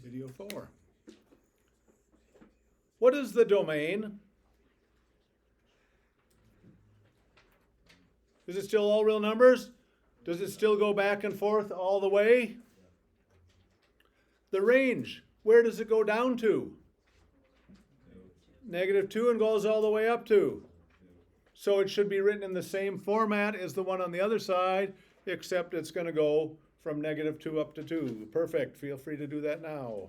Video 4. What is the domain? Is it still all real numbers? Does it still go back and forth all the way? The range, where does it go down to? -2 and goes all the way up to. So it should be written in the same format as the one on the other side, except it's going to go from -2 up to 2. Perfect. Feel free to do that now.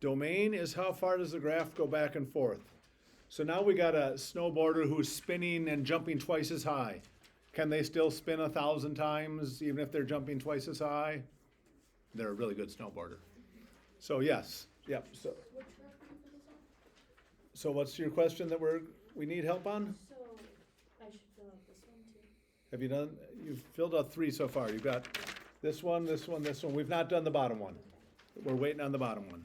Domain is how far does the graph go back and forth. So now we got a snowboarder who's spinning and jumping twice as high. Can they still spin 1,000 times even if they're jumping twice as high? They're a really good snowboarder. So yes, yep. So what's your question that we need help on? So I should fill out this one too. Have you done? You've filled out 3 so far. You've got this one, this one, this one. We've not done the bottom one. We're waiting on the bottom one.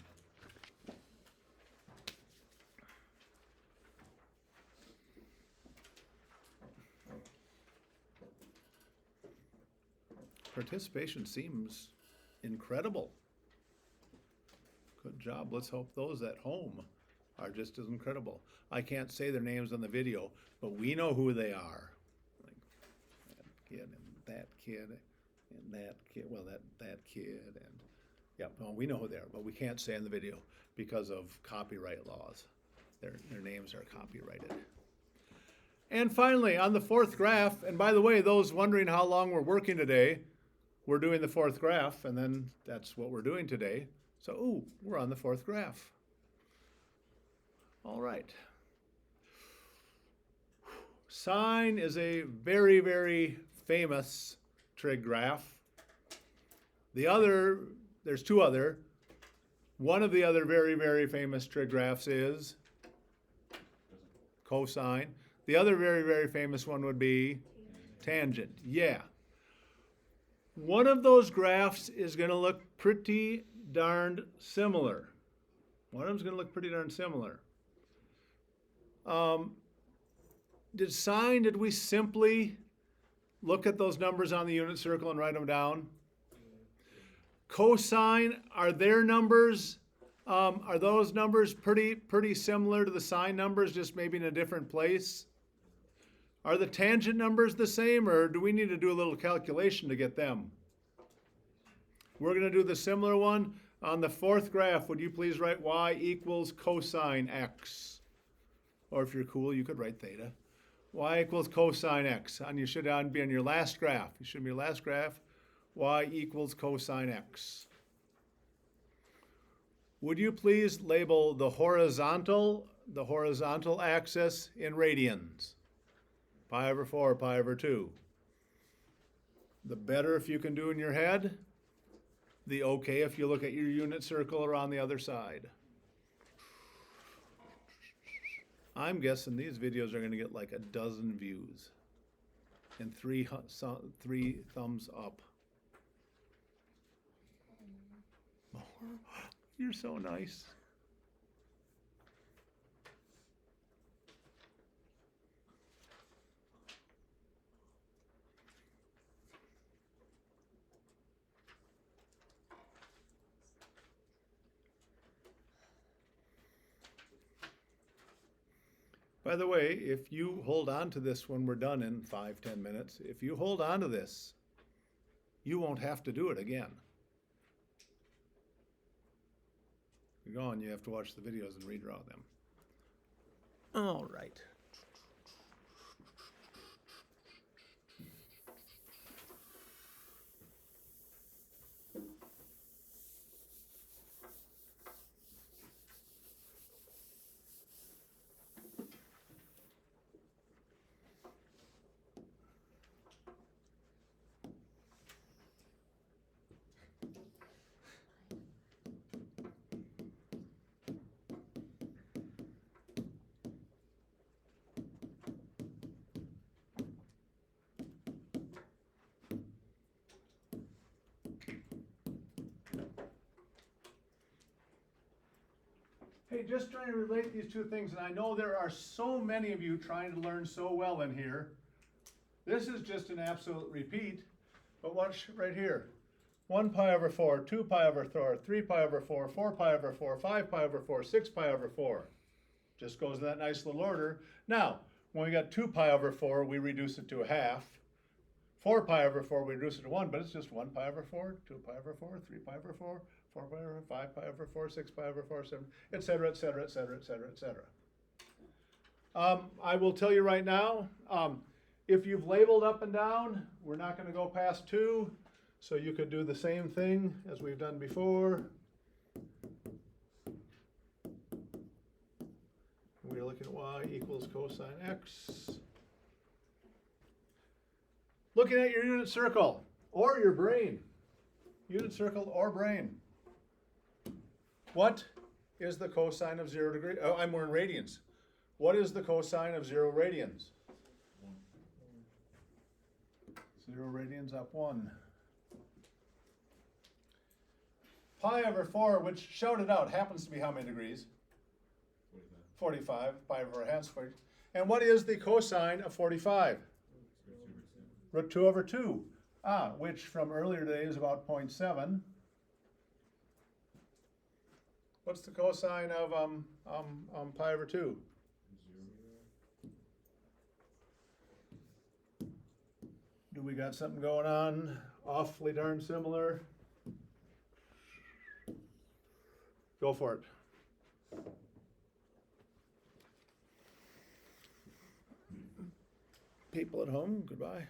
Participation seems incredible. Good job. Let's hope those at home are just as incredible. I can't say their names on the video, but we know who they are. Like that kid and that kid and that kid. Well, that kid and yeah, well, we know who they are, but we can't say in the video because of copyright laws. Their names are copyrighted. And finally, on the 4th graph, and by the way, those wondering how long we're working today, we're doing the 4th graph, and then that's what we're doing today. So, ooh, we're on the 4th graph. All right. Sine is a very, very famous trig graph. There's 2 other. One of the other very, very famous trig graphs is cosine. The other very, very famous one would be tangent. Yeah. One of those graphs is going to look pretty darned similar. One of them's going to look pretty darn similar. Did we simply look at those numbers on the unit circle and write them down? Cosine, are their numbers, are those numbers pretty similar to the sine numbers, just maybe in a different place? Are the tangent numbers the same, or do we need to do a little calculation to get them? We're going to do the similar one. On the 4th graph, would you please write y equals cosine x? Or if you're cool, you could write theta. Y equals cosine x. And you should be on your last graph. You should be your last graph. Y equals cosine x. Would you please label the horizontal axis in radians? Pi over 4, pi over 2. The better if you can do in your head. The okay if you look at your unit circle or on the other side. I'm guessing these videos are going to get like a dozen views and 3 thumbs up. You're so nice. By the way, if you hold on to this when we're done in 5-10 minutes, if you hold on to this, you won't have to do it again. You're gone, you have to watch the videos and redraw them. All right. Hey, just trying to relate these two things, and I know there are so many of you trying to learn so well in here. This is just an absolute repeat, but watch right here. 1 pi over 4, 2 pi over 4, 3 pi over 4, 4 pi over 4, 5 pi over 4, 6 pi over 4. Just goes in that nice little order. Now, when we got 2 pi over 4, we reduce it to a half. 4 pi over 4, we reduce it to 1, but it's just 1 pi over 4, 2 pi over 4, 3 pi over 4, 4 pi over 5 pi over 4, 6 pi over 4, 7, etc., etc., etc., etc., etc. I will tell you right now, if you've labeled up and down, we're not going to go past 2, so you could do the same thing as we've done before. We're looking at y equals cosine x. Looking at your unit circle or your brain. Unit circle or brain. What is the cosine of 0 degrees? Oh, I'm wearing radians. What is the cosine of 0 radians? 0 radians up 1. Pi over 4, which, shout it out, happens to be how many degrees? 45. Pi over a half squared. And what is the cosine of 45? Root 2 over 2. Which from earlier today is about 0.7. What's the cosine of pi over 2? 0. Do we got something going on? Awfully darn similar. Go for it. People at home, goodbye.